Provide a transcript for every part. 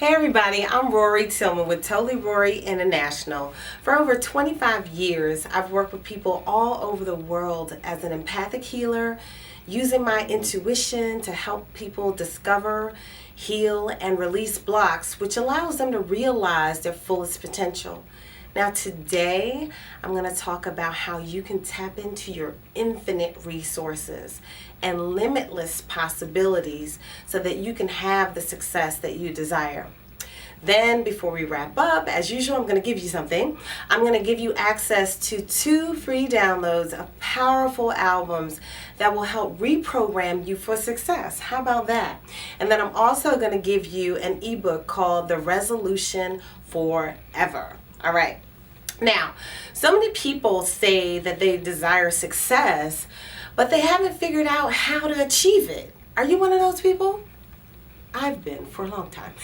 Hey everybody, I'm Rorree Tillman with Totally Rorree International. For over 25 years, I've worked with people all over the world as an empathic healer, using my intuition to help people discover, heal, and release blocks, which allows them to realize their fullest potential. Now today, I'm going to talk about how you can tap into your infinite resources and limitless possibilities so that you can have the success that you desire. Then, before we wrap up, as usual, I'm going to give you something. I'm going to give you access to 2 free downloads of powerful albums that will help reprogram you for success. How about that? And then I'm also going to give you an ebook called The Resolution Forever. All right. Now, so many people say that they desire success, but they haven't figured out how to achieve it. Are you one of those people? I've been for a long time.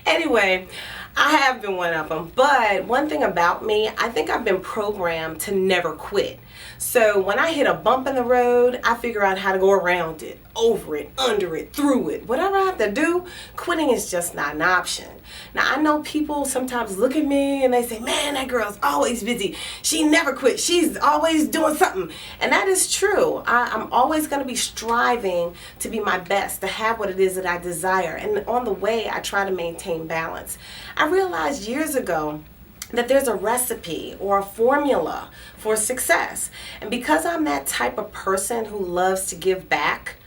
Anyway, I have been one of them, but one thing about me, I think I've been programmed to never quit. So when I hit a bump in the road, I figure out how to go around it, over it, under it, through it. Whatever I have to do, quitting is just not an option. Now, I know people sometimes look at me and they say, man, that girl's always busy. She never quits. She's always doing something. And that is true. I'm always going to be striving to be my best, to have what it is that I desire. And on the way, I try to maintain balance. I realized years ago that there's a recipe or a formula for success. And because I'm that type of person who loves to give back,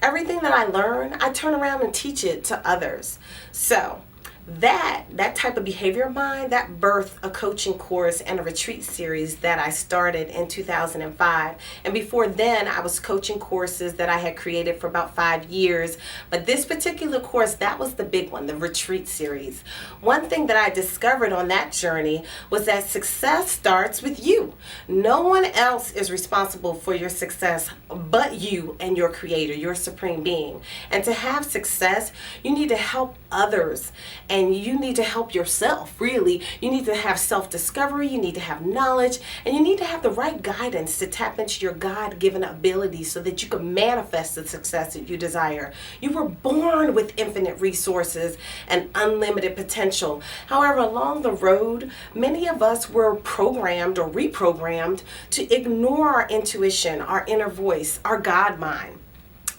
everything that I learn, I turn around and teach it to others. So that type of behavior of mine, that birthed a coaching course and a retreat series that I started in 2005. And before then, I was coaching courses that I had created for about 5 years. But this particular course, that was the big one, the retreat series. One thing that I discovered on that journey was that success starts with you. No one else is responsible for your success but you and your creator, your supreme being. And to have success, you need to help others. And you need to help yourself, really. You need to have self-discovery, you need to have knowledge, and you need to have the right guidance to tap into your God-given abilities so that you can manifest the success that you desire. You were born with infinite resources and unlimited potential. However, along the road, many of us were programmed or reprogrammed to ignore our intuition, our inner voice, our God mind.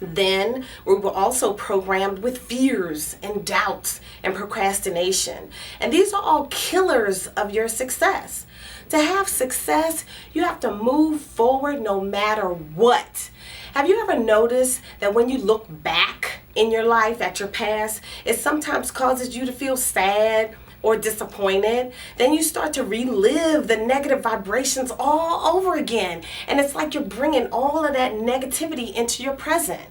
Then we were also programmed with fears and doubts and procrastination. And these are all killers of your success. To have success, you have to move forward no matter what. Have you ever noticed that when you look back in your life at your past, it sometimes causes you to feel sad or disappointed? Then you start to relive the negative vibrations all over again. And it's like you're bringing all of that negativity into your present.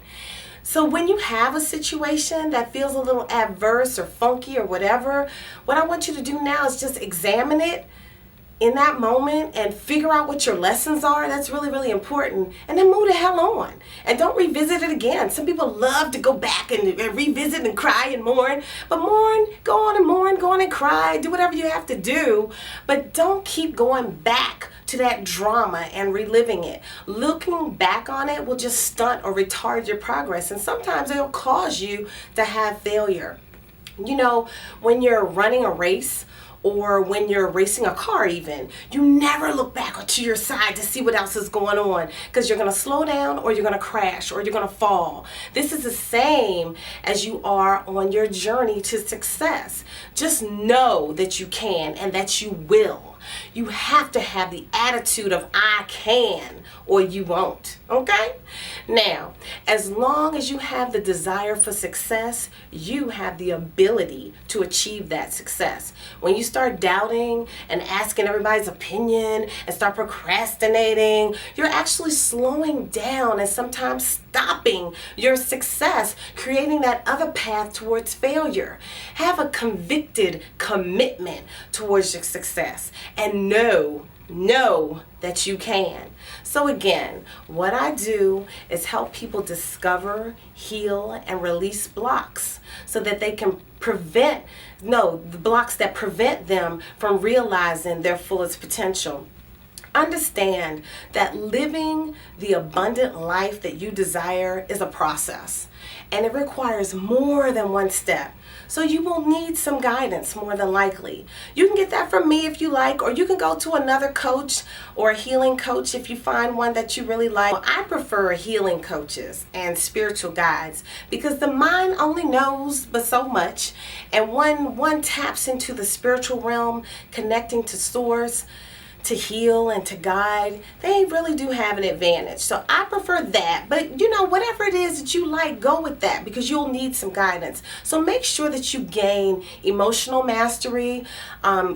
So when you have a situation that feels a little adverse or funky or whatever, what I want you to do now is just examine it in that moment and figure out what your lessons are. That's really, really important. And then move the hell on. And don't revisit it again. Some people love to go back and revisit and cry and mourn. But mourn, go on and cry. Do whatever you have to do. But don't keep going back to that drama and reliving it. Looking back on it will just stunt or retard your progress. And sometimes it'll cause you to have failure. You know, when you're running a race, or when you're racing a car even, you never look back to your side to see what else is going on, because you're going to slow down or you're going to crash or you're going to fall. This is the same as you are on your journey to success. Just know that you can and that you will. You have to have the attitude of I can or you won't, okay? Now, as long as you have the desire for success, you have the ability to achieve that success. When you start doubting and asking everybody's opinion and start procrastinating, you're actually slowing down and sometimes stopping your success, creating that other path towards failure. Have a convicted commitment towards your success and know that you can. So again, what I do is help people discover, heal, and release blocks so that they can the blocks that prevent them from realizing their fullest potential. Understand that living the abundant life that you desire is a process, and it requires more than one step. So you will need some guidance more than likely. You can get that from me if you like, or you can go to another coach or a healing coach if you find one that you really like. I prefer healing coaches and spiritual guides because the mind only knows but so much, and one taps into the spiritual realm, connecting to source, to heal and to guide, they really do have an advantage. So I prefer that. But you know, whatever it is that you like, go with that because you'll need some guidance. So make sure that you gain emotional mastery.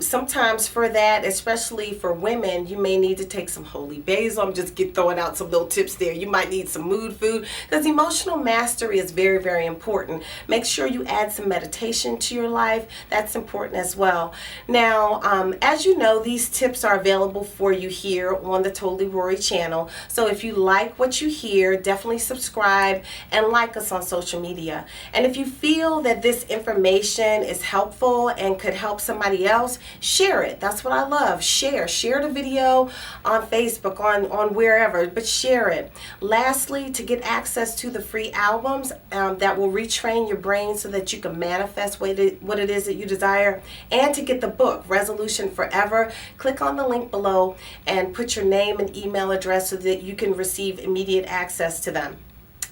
Sometimes for that, especially for women, you may need to take some holy basil. I'm just throwing out some little tips there. You might need some mood food because emotional mastery is very, very important. Make sure you add some meditation to your life. That's important as well. Now, as you know, these tips are available for you here on the Totally Rorree channel. So if you like what you hear, definitely subscribe and like us on social media. And if you feel that this information is helpful and could help somebody else, share it. That's what I love. Share the video on Facebook, on wherever, but share it. Lastly, to get access to the free albums that will retrain your brain so that you can manifest what it is that you desire, and to get the book Resolution Forever, click on the link below and put your name and email address so that you can receive immediate access to them.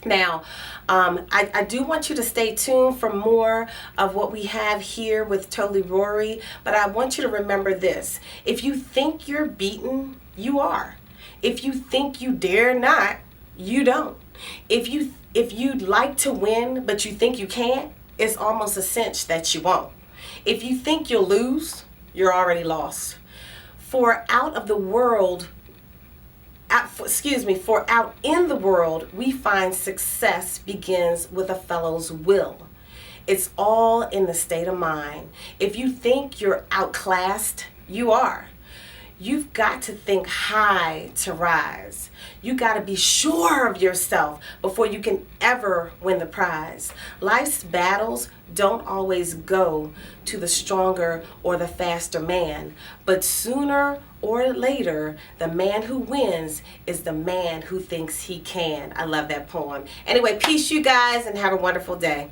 Now, I do want you to stay tuned for more of what we have here with Totally Rorree, but I want you to remember this. If you think you're beaten, you are. If you think you dare not, you don't. If you'd like to win, but you think you can't, it's almost a cinch that you won't. If you think you'll lose, you're already lost. For out in the world, we find success begins with a fellow's will. It's all in the state of mind. If you think you're outclassed, you are. You've got to think high to rise. You got to be sure of yourself before you can ever win the prize. Life's battles don't always go to the stronger or the faster man, but sooner or later, the man who wins is the man who thinks he can. I love that poem. Anyway, peace you guys and have a wonderful day.